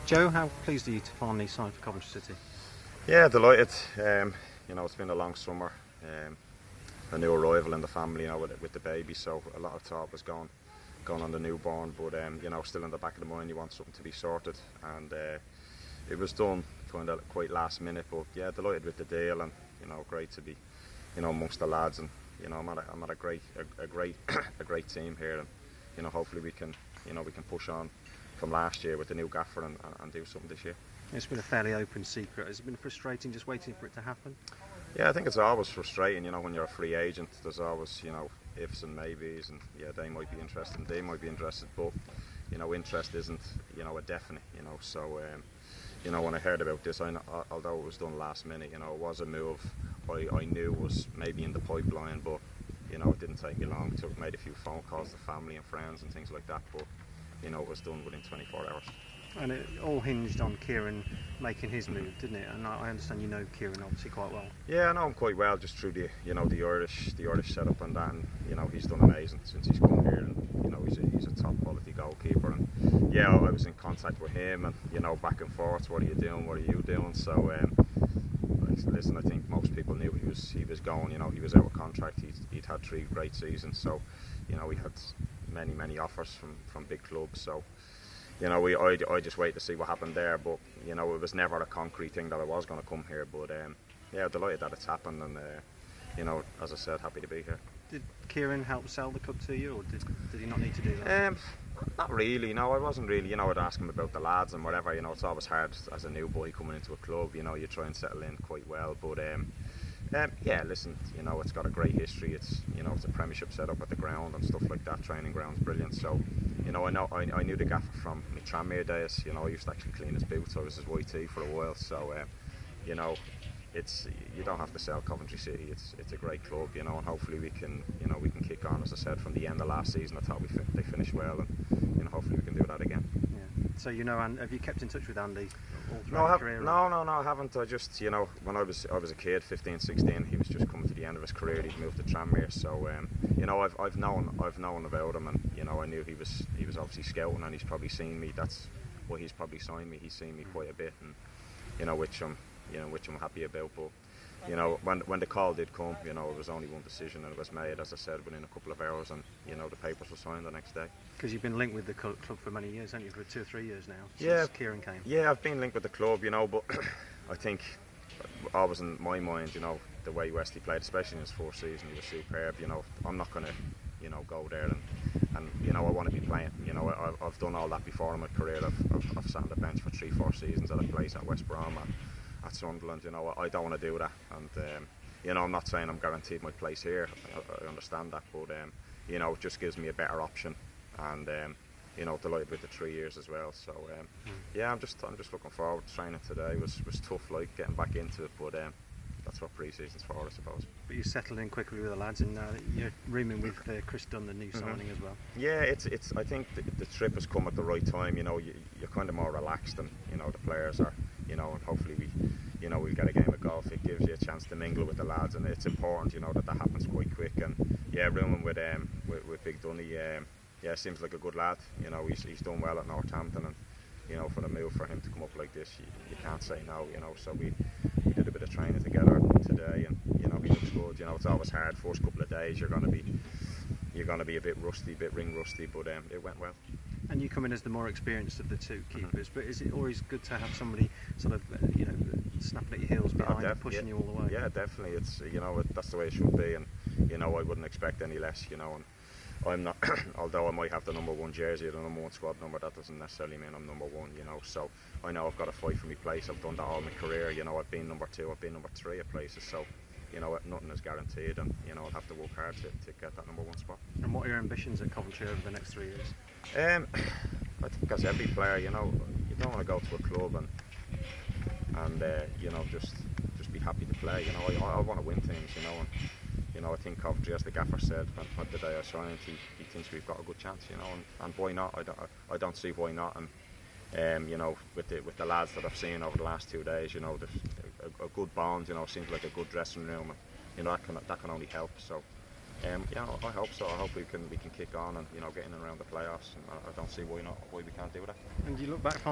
Joe, how pleased are you to finally sign for Coventry City? Yeah, delighted. It's been a long summer. A new arrival in the family, with the baby. So a lot of thought was going on the newborn, but still in the back of the mind, you want something to be sorted, and it was done kind of quite last minute. But yeah, delighted with the deal, and great to be, amongst the lads, and I'm at a great a great team here, and hopefully we can push on from last year with the new gaffer and do something this year. It's been a fairly open secret. Has it been frustrating just waiting for it to happen? Yeah, I think it's always frustrating, when you're a free agent. There's always, ifs and maybes, and yeah, they might be interested, but interest isn't, a definite, so when I heard about this, although it was done last minute, it was a move I knew was maybe in the pipeline, but it didn't take me long. Made a few phone calls to family and friends and things like that, but it was done within 24 hours. And it all hinged on Kieran making his move, didn't it? And I understand you know Kieran obviously quite well. Yeah, I know him quite well, just through the the Irish setup and that, and he's done amazing since he's come here, and he's a top quality goalkeeper, and yeah, I was in contact with him, and back and forth, what are you doing? So listen, I think most people knew he was going. He was out of contract. He'd had 3 great seasons, so he had many offers from big clubs. So I just wait to see what happened there, but it was never a concrete thing that I was going to come here. But yeah, delighted that it's happened, and as I said, happy to be here. Did Kieran help sell the club to you, or did he not need to do that? Not really. No, I wasn't really. I'd ask him about the lads and whatever. It's always hard as a new boy coming into a club. You try and settle in quite well, but yeah, listen, it's got a great history. It's it's a Premiership setup at the ground and stuff like that. Training ground's brilliant. So I knew the gaffer from my Tranmere days. I used to actually clean his boots. I was his YT for a while. So it's, you don't have to sell Coventry City. It's a great club, and hopefully we can kick on. As I said, from the end of last season, I thought they finished well, and hopefully we can do that again. Yeah. So and have you kept in touch with Andy all throughout your career? No, I haven't. I just when I was a kid, 15, 16, he was just coming to the end of his career. He'd moved to Tranmere, so I've known about him, and I knew he was obviously scouting, and he's probably seen me. That's why he's probably signed me. He's seen me quite a bit, and which I'm happy about. But when the call did come, it was only one decision, and it was made, as I said, within a couple of hours, and the papers were signed the next day. Because you've been linked with the club for many years, haven't you? For 2 or 3 years now, since Kieran came. Yeah, I've been linked with the club, but I think always in my mind, the way Wesley played, especially in his 4th season, he was superb. I'm not going to go there and I want to be playing. I've done all that before in my career. I've sat on the bench for 3-4 seasons at a place at West Brom, at Sunderland. I don't want to do that, and I'm not saying I'm guaranteed my place here. I understand that, but it just gives me a better option, and delighted with the 3 years as well. So yeah, I'm just looking forward. Training today was tough, like getting back into it, but that's what pre-season's for, I suppose. But you settled in quickly with the lads, and you're rooming with Chris Dunn, the new signing as well. Yeah, it's. I think the trip has come at the right time. You're kind of more relaxed, and the players are. And hopefully we'll get a game of golf. It gives you a chance to mingle with the lads, and it's important, that happens quite quick. And yeah, rooming with Big Dunny, yeah, seems like a good lad. He's done well at Northampton, and for the move for him to come up like this, you can't say no. So we did a bit of training together today, and he looks good. It's always hard. First couple of days, you're going to be a bit rusty, ring rusty, but it went well. And you come in as the more experienced of the 2 keepers, but is it always good to have somebody sort of snapping at your heels behind and pushing you all the way? Yeah, definitely. It's that's the way it should be, and I wouldn't expect any less. And I'm not, although I might have the number 1 jersey or the number 1 squad number, that doesn't necessarily mean I'm number 1. So I know I've got to fight for my place. I've done that all my career. I've been number 2, I've been number 3 at places. So nothing is guaranteed, and I'll have to work hard to get that number 1 spot. And what are your ambitions at Coventry over the next 3 years? I think as every player, you don't want to go to a club and just be happy to play. I want to win things. And I think Coventry, as the gaffer said on the day I signed, he thinks we've got a good chance. And why not? I don't see why not. And with the lads that I've seen over the last 2 days, a good bond. Seems like a good dressing room, and that can only help. So I hope so. I hope we can kick on and get in and around the playoffs. And I don't see why we can't do that. And you look back on